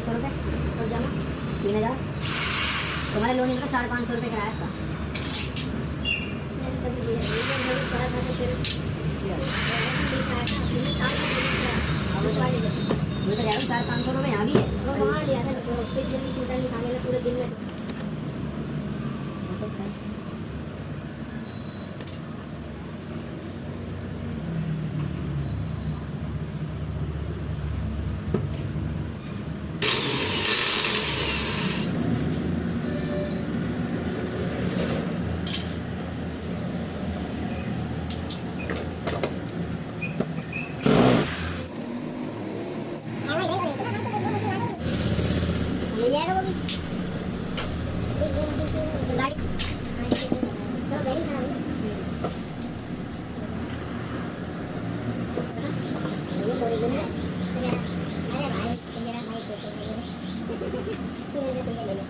150 रुपये और जमा 3000। तुम्हारे लोन का 400-500 रुपये किराया इसका। मैंने कभी दिया नहीं, जब मेरे पड़ा था तो फिर लिखा था मैंने 4 रुपये दिया मुझे तो कह रहा हूँ 400-500 रुपये यहाँ भी है। वो वहाँ लिया था तो सिर्फ जल्दी टूटा नहीं था मैंने पूरे दिन में। हो सकता है। ले जाएगा वो भी गाड़ी तो गई ना ये थोड़ी दूर है। अरे भाई मेरा भाई छोटे हैं। ठीक है ले लो।